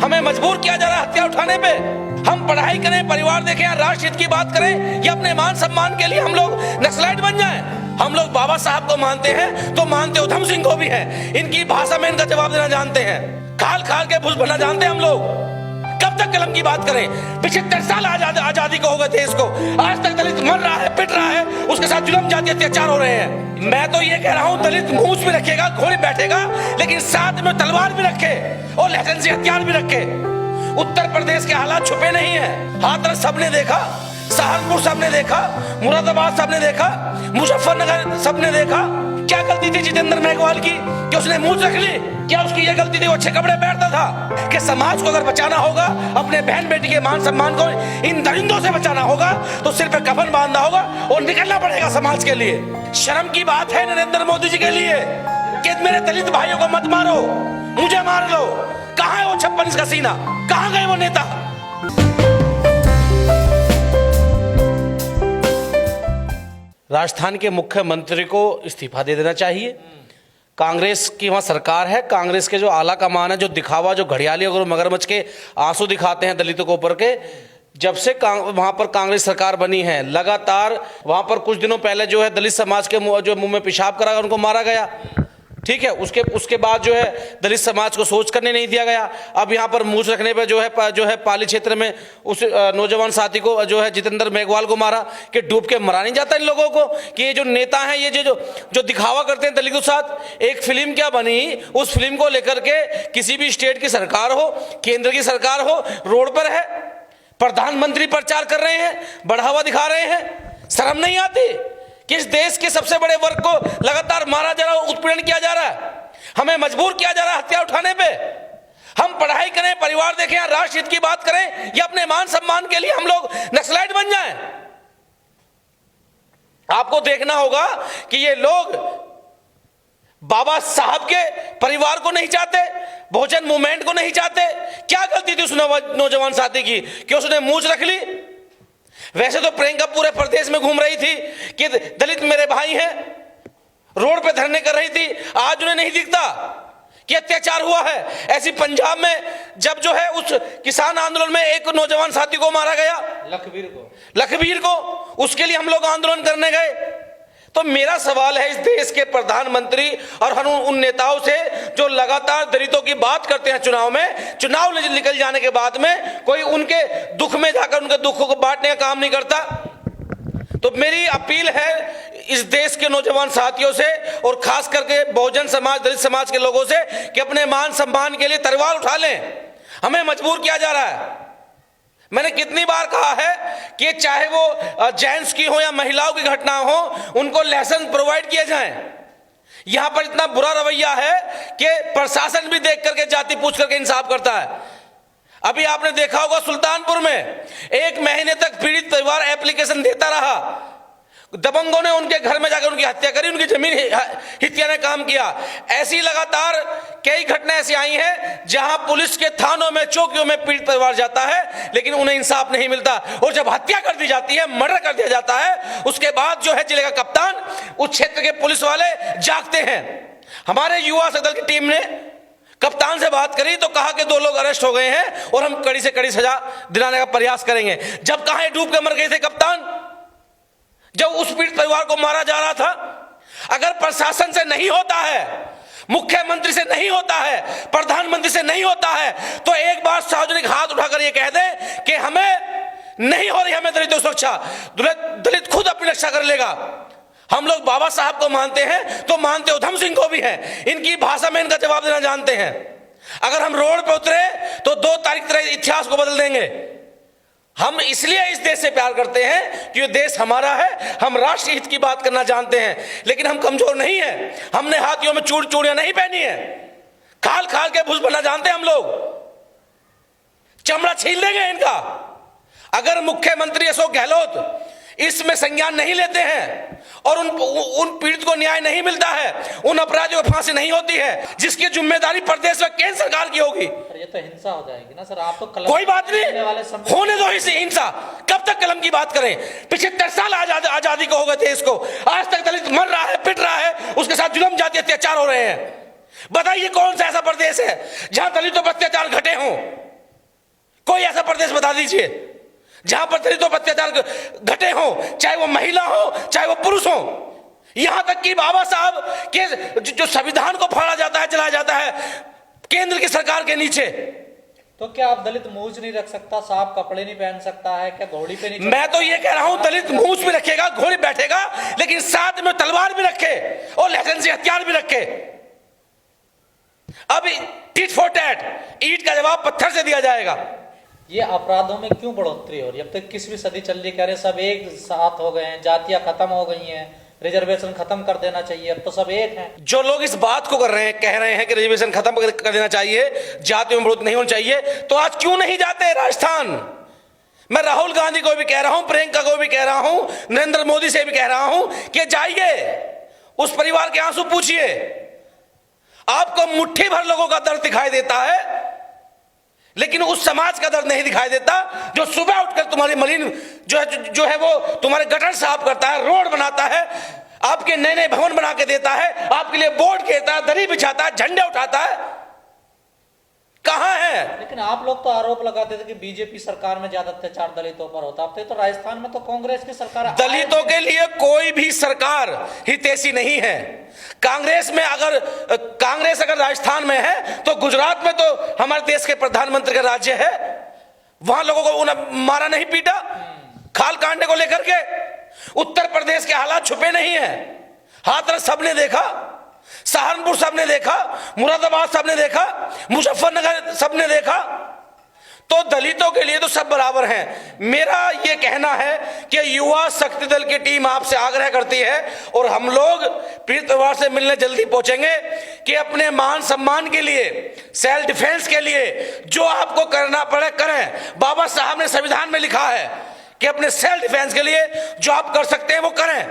हमें मजबूर किया जा रहा है हथियार उठाने पे। हम पढ़ाई करें, परिवार देखें, राष्ट्र हित की बात करें या अपने मान सम्मान के लिए हम लोग नक्सलाइट बन जाएं। हम लोग बाबा साहब को मानते हैं तो मानते उधम सिंह को भी है। इनकी भाषा में इनका जवाब देना जानते हैं, खाल खाल के भूस भरना जानते हैं हम लोग। कब तक कलम की बात करें? 75 साल आजादी को हो गए देश को, आज तक दलित मर रहा है, पिट रहा है, उसके साथ जुल्म जाति अत्याचार हो रहे हैं। मैं तो ये कह रहा हूं, दलित मूंछ भी रखेगा, घोड़े बैठेगा, लेकिन साथ में तलवार भी रखे और लाइसेंसी हथियार भी रखे। उत्तर प्रदेश के हालात छुपे नहीं है। हाथरस सबने देखा, सहारनपुर सबने देखा, मुरादाबाद सबने देखा, मुजफ्फरनगर सबने देखा। क्या गलती थी जितेंद्र मेघवाल की कि उसने मूंछ रख ली? क्या उसकी ये गलती थी वो अच्छे कपड़े पहनता था? कि समाज को अगर बचाना होगा, अपने बहन बेटी के मान सम्मान को इन दरिंदों से बचाना होगा तो सिर पे कफन बांधना होगा और निकलना पड़ेगा समाज के लिए। शर्म की बात है नरेंद्र मोदी जी के लिए कि मेरे दलित भाइयों को मत मारो, मुझे मार लो। कहां है वो 56 का सीना? कहां गए वो नेता? राजस्थान के मुख्यमंत्री को इस्तीफा दे देना चाहिए। कांग्रेस की वहाँ सरकार है, कांग्रेस के जो आला कमान है, जो दिखावा, जो घड़ियाली और मगरमच्छ के आंसू दिखाते हैं दलितों को ऊपर के, जब से वहाँ पर कांग्रेस सरकार बनी है, लगातार वहाँ पर कुछ दिनों पहले जो है दलित समाज के जो मुंह में पेशाब करा उनको मारा गया, ठीक है। उसके बाद जो है दलित समाज को सोच करने नहीं दिया गया। अब यहाँ पर मूंछ रखने पे जो है पाली क्षेत्र में उस नौजवान साथी को जो है जितेंद्र मेघवाल को मारा। कि डूब के मरा नहीं जाता इन लोगों को कि ये जो नेता हैं, ये जो दिखावा करते हैं दलितों के साथ। एक फिल्म क्या बनी, उस फिल्म को लेकर के किसी भी स्टेट की सरकार हो, केंद्र की सरकार हो, रोड पर है, प्रधानमंत्री प्रचार कर रहे हैं, बढ़ावा दिखा रहे हैं। शर्म नहीं आती? किस देश के सबसे बड़े वर्ग को लगातार मारा जा रहा है, उत्पीड़न किया जा रहा है, हमें मजबूर किया जा रहा है हथियार उठाने पे। हम पढ़ाई करें, परिवार देखें, राष्ट्र हित की बात करें या अपने मान सम्मान के लिए हम लोग नक्सलाइट बन जाएं। आपको देखना होगा कि ये लोग बाबा साहब के परिवार को नहीं चाहते, बहुजन मूवमेंट को नहीं चाहते। क्या गलती थी उस नौजवान साथी की कि उसने मूंछ रख ली? वैसे तो प्रियंका पूरे प्रदेश में घूम रही थी कि दलित मेरे भाई हैं, रोड पे धरने कर रही थी। आज उन्हें नहीं दिखता कि अत्याचार हुआ है। ऐसी पंजाब में जब जो है उस किसान आंदोलन में एक नौजवान साथी को मारा गया, लखबीर को, उसके लिए हम लोग आंदोलन करने गए। तो मेरा सवाल है इस देश के प्रधानमंत्री और हम उन नेताओं से जो लगातार दलितों की बात करते हैं चुनाव में, चुनाव निकल जाने के बाद में कोई उनके दुख में जाकर उनके दुखों को बांटने का काम नहीं करता। तो मेरी अपील है इस देश के नौजवान साथियों से और खास करके बहुजन समाज, दलित समाज के लोगों से कि अपने मान सम्मान के लिए तलवार उठा लें। हमें मजबूर किया जा रहा है। मैंने कितनी बार कहा है कि चाहे वो जेंट्स की हो या महिलाओं की घटना हो, उनको लाइसेंस प्रोवाइड किए जाएं। यहां पर इतना बुरा रवैया है कि प्रशासन भी देख करके जाति पूछ करके इंसाफ करता है। अभी आपने देखा होगा सुल्तानपुर में 1 महीने तक पीड़ित परिवार एप्लीकेशन देता रहा, दबंगों ने उनके घर में जाकर उनकी हत्या करी, उनकी जमीन हित्या ने काम किया। ऐसी लगातार कई घटनाएं ऐसी आई हैं जहां पुलिस के थानों में, चौकियों में पीड़ित परिवार जाता है लेकिन उन्हें इंसाफ नहीं मिलता। और जब हत्या कर दी जाती है, मर्डर कर दिया जाता है, उसके बाद जो है जिले का कप्तान, उस क्षेत्र के पुलिस वाले जागते हैं। हमारे युवा दल की टीम ने कप्तान से बात करी तो कहा कि 2 लोग अरेस्ट हो गए हैं और हम कड़ी से कड़ी सजा दिलाने का प्रयास करेंगे। जब कहां डूब के मर गए थे कप्तान, जब उस पीड़ित परिवार को मारा जा रहा था। अगर प्रशासन से नहीं होता है, मुख्यमंत्री से नहीं होता है, प्रधानमंत्री से नहीं होता है, तो एक बार सार्वजनिक हाथ उठाकर यह कह दे कि हमें नहीं हो रही, हमें दलितों की सुरक्षा, दलित खुद अपनी रक्षा कर लेगा। हम लोग बाबा साहब को मानते हैं तो मानते उधम सिंह को भी है, इनकी भाषा में इनका जवाब देना जानते हैं। अगर हम रोड पे उतरे तो 2 तारीख तरह इतिहास को बदल देंगे। हम इसलिए इस देश से प्यार करते हैं कि ये देश हमारा है, हम राष्ट्रीय हित की बात करना जानते हैं, लेकिन हम कमजोर नहीं है। हमने हाथियों में चूड़ियां नहीं पहनी है, खाल खाल के भूस बनना जानते हैं हम लोग, चमड़ा छीन देंगे इनका। अगर मुख्यमंत्री अशोक गहलोत इसमें संज्ञान नहीं लेते हैं और उन पीड़ित को न्याय नहीं मिलता है, उन अपराधियों को फांसी नहीं होती है, जिसकी जिम्मेदारी प्रदेश में केंद्र सरकार की होगी। ये तो हिंसा हो जाएगी ना सर। आप तो कोई बात नहीं, होने दो हिंसा। कब तक कलम की बात करें? 75 साल आजादी को हो गए देश को, आज तक दलित मर रहा है, पिट रहा है, उसके साथ जुल्म जाति अत्याचार हो रहे हैं। बताइए कौन सा ऐसा प्रदेश है जहां दलितों पर अत्याचार घटे हों? बता दीजिए जहां पर दलितों पर अत्याचार घटे हो, चाहे वो महिला हो चाहे वो पुरुष हो। यहां तक कि बाबा साहब के जो संविधान को फाड़ा जाता है, जलाया जाता है केंद्र की सरकार के नीचे। तो क्या आप दलित मूछ नहीं रख सकता, साफ कपड़े नहीं पहन सकता है, क्या घोड़ी पे नहीं? मैं तो ये कह रहा हूं दलित मूछ भी रखेगा, घोड़े बैठेगा, लेकिन साथ में तलवार भी रखे और लाइसेंसी हथियार भी रखे। अब टिट फॉर टैट, ईंट का जवाब पत्थर से दिया जाएगा। ये अपराधों में क्यों बढ़ोतरी हो रही है? अब तक 21वीं सदी चल रही, कह रहे सब एक साथ हो गए हैं, जातियां खत्म हो गई हैं, रिजर्वेशन खत्म कर देना चाहिए, अब तो सब एक हैं। जो लोग इस बात को कर रहे हैं, कह रहे हैं कि रिजर्वेशन खत्म कर देना चाहिए, जाति में बढ़ोतरी नहीं होनी चाहिए, तो आज क्यों नहीं जाते राजस्थान? मैं राहुल गांधी को भी कह रहा हूं, प्रियंका को भी कह रहा हूं, नरेंद्र मोदी से भी कह रहा हूं कि जाइए, उस परिवार के आंसू पूछिए। आपको मुट्ठी भर लोगों का दर्द दिखाई देता है, लेकिन उस समाज का दर्द नहीं दिखाई देता जो सुबह उठकर तुम्हारी मलिन जो है वो तुम्हारे गटर साफ करता है, रोड बनाता है, आपके नए नए भवन बना के देता है, आपके लिए बोर्ड घेरता है, दरी बिछाता है, झंडे उठाता है। कहां है? लेकिन आप लोग तो आरोप लगाते थे कि बीजेपी सरकार में ज्यादा अत्याचार दलितों पर होता है, तो राजस्थान में तो कांग्रेस की सरकार है। दलितों के लिए कोई भी सरकार हितैषी नहीं है। कांग्रेस अगर राजस्थान में है तो गुजरात में तो हमारे देश के प्रधानमंत्री का राज्य है, वहां लोगों को उन्हें मारा नहीं पीटा खाल कांडे को लेकर के। उत्तर प्रदेश के हालात छुपे नहीं है, हाथरस सबने देखा, सहारनपुर सबने देखा, मुरादाबाद सबने देखा, मुजफ्फरनगर सबने देखा। तो दलितों के लिए तो सब बराबर हैं। मेरा यह कहना है कि युवा शक्ति दल की टीम आपसे आग्रह करती है और हम लोग पीड़ित परिवार से मिलने जल्दी पहुंचेंगे कि अपने मान सम्मान के लिए, सेल्फ डिफेंस के लिए जो आपको करना पड़े करें। बाबा साहब ने संविधान में लिखा है कि अपने सेल्फ डिफेंस के लिए जो आप कर सकते हैं वो करें।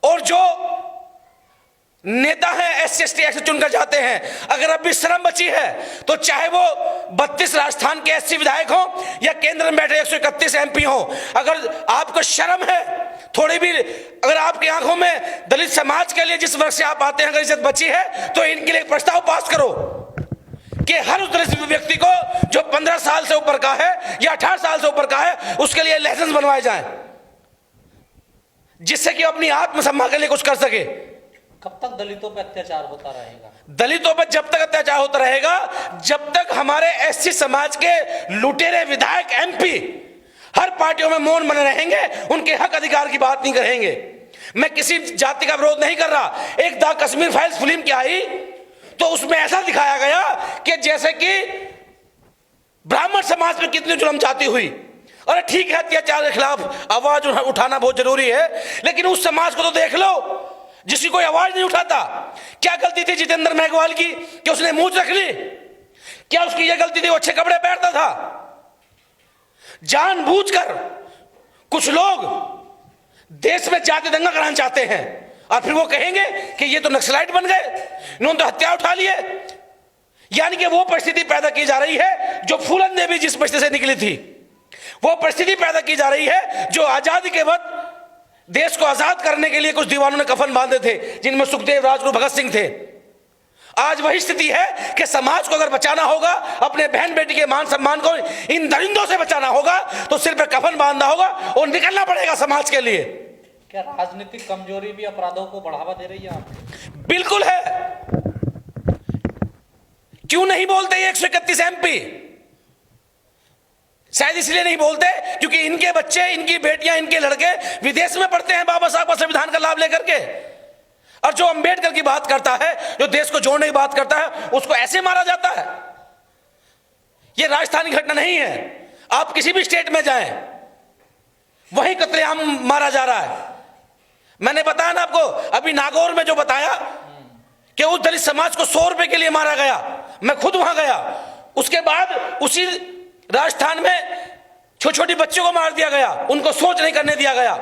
और जो नेता हैं SC ST एक्ट से चुनकर जाते हैं, अगर अब भी शर्म बची है तो चाहे वो 32 राजस्थान के SC विधायक हो या केंद्र में बैठे 131 MP हो, अगर आपको शर्म है थोड़ी भी, अगर आपकी आंखों में दलित समाज के लिए जिस वर्ग से आप आते हैं अगर इज्जत बची है तो इनके लिए एक प्रस्ताव पास करो कि हर उस दलित व्यक्ति को जो 15 साल से ऊपर का है या 18 साल से ऊपर का है उसके लिए लाइसेंस बनवाए जाए, जिससे कि अपनी आत्मसम्मान के लिए कुछ कर सके। कब तक दलितों पर अत्याचार होता रहेगा? दलितों पर जब तक अत्याचार होता रहेगा जब तक हमारे SC समाज के लुटेरे विधायक MP हर पार्टियों में मौन बने रहेंगे, उनके हक अधिकार की बात नहीं करेंगे। मैं किसी जाति का विरोध नहीं कर रहा। एक द कश्मीर फाइल्स फिल्म क्या आई तो उसमें ऐसा दिखाया गया कि जैसे कि ब्राह्मण समाज पर कितनी जुल्म जाती हुई। अरे ठीक है, अत्याचार के खिलाफ आवाज उठाना बहुत जरूरी है, लेकिन उस समाज को तो देख लो जिसकी कोई आवाज नहीं उठाता। क्या गलती थी जितेंद्र मेघवाल की कि उसने मूंछ रख ली? क्या उसकी यह गलती थी वो अच्छे कपड़े पहनता था? जानबूझकर कुछ लोग देश में जाति दंगा कराना चाहते हैं और फिर वो कहेंगे कि ये तो नक्सलाइट बन गए, इन्होंने तो हथियार उठा लिए। यानी कि वो परिस्थिति पैदा की जा रही है जो फूलन देवी जिस परिस्थिति से निकली थी, वो परिस्थिति पैदा की जा रही है जो आजादी के वक्त देश को आजाद करने के लिए कुछ दीवानों ने कफन बांधे थे, जिनमें सुखदेव, राजगुरु, भगत सिंह थे। आज वही स्थिति है कि समाज को अगर बचाना होगा, अपने बहन बेटी के मान सम्मान को इन दरिंदों से बचाना होगा तो सिर पे कफन बांधना होगा और निकलना पड़ेगा समाज के लिए। क्या राजनीतिक कमजोरी भी अपराधों को बढ़ावा दे रही है आपको? बिल्कुल है। क्यों नहीं बोलते ये 131 MP? शायद इसलिए नहीं बोलते क्योंकि इनके बच्चे, इनकी बेटियां, इनके लड़के विदेश में पढ़ते हैं बाबा साहब का संविधान का लाभ लेकर के। और जो अंबेडकर की बात करता है, जो देश को जोड़ने की बात करता है, उसको ऐसे मारा जाता है। यह राजस्थानी घटना नहीं है, आप किसी भी स्टेट में जाएं वहीं कत्लेआम मारा जा रहा है। मैंने बताया ना आपको अभी नागौर में जो बताया कि उस दलित समाज को 100 रुपए के लिए मारा गया, मैं खुद वहां गया। उसके बाद उसी राजस्थान में छोटी छोटी बच्चों को मार दिया गया, उनको सोच नहीं करने दिया गया।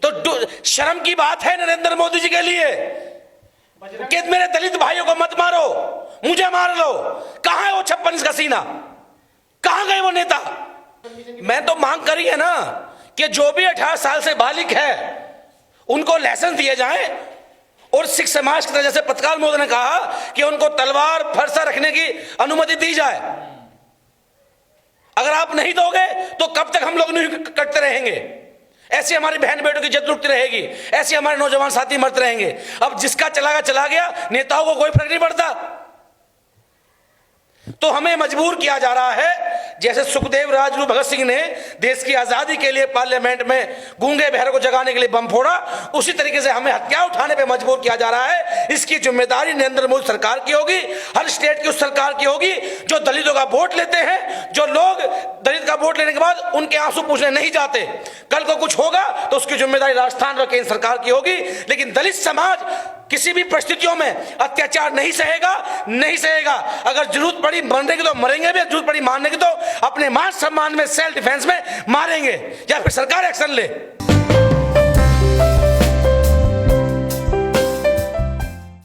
तो शर्म की बात है नरेंद्र मोदी जी के लिए कि मेरे दलित भाइयों को मत मारो, मुझे मार लो। कहां है वो 56 इंच का सीना? कहां गए वो नेता? मैं तो मांग करी है ना कि जो भी 18 साल से बालिग है उनको लाइसेंस दिए जाएं और सिख समाज की तरह जैसे पतकाल मोदी ने कहा कि उनको तलवार फरसा रखने की अनुमति दी जाए। अगर आप नहीं दोगे तो कब तक हम लोग नहीं करते रहेंगे? ऐसी हमारी बहन बेटों की इज्जत लुटती रहेगी, ऐसे हमारे नौजवान साथी मरते रहेंगे। अब जिसका चला गया, नेताओं को कोई फर्क नहीं पड़ता। तो हमें मजबूर किया जा रहा है, जैसे सुखदेव राजगुरु भगत सिंह ने देश की आजादी के लिए पार्लियामेंट में गूंगे बहरे को जगाने के लिए बम फोड़ा, उसी तरीके से हमें हथियार उठाने पे मजबूर किया जा रहा है। इसकी जिम्मेदारी नरेंद्र मोदी सरकार की होगी, हर स्टेट की उस सरकार की होगी जो दलितों का वोट लेते हैं। जो लोग दलित का वोट लेने के बाद उनके आंसू पूछने नहीं जाते, कल को कुछ होगा तो उसकी जिम्मेदारी राजस्थान और केंद्र सरकार की होगी। लेकिन दलित समाज किसी भी परिस्थितियों में अत्याचार नहीं सहेगा। अगर जरूरत पड़ी मरने की तो मरेंगे भी, जरूरत पड़ी मारने की तो अपने मान सम्मान में, सेल्फ डिफेंस में मारेंगे, या फिर सरकार एक्शन ले।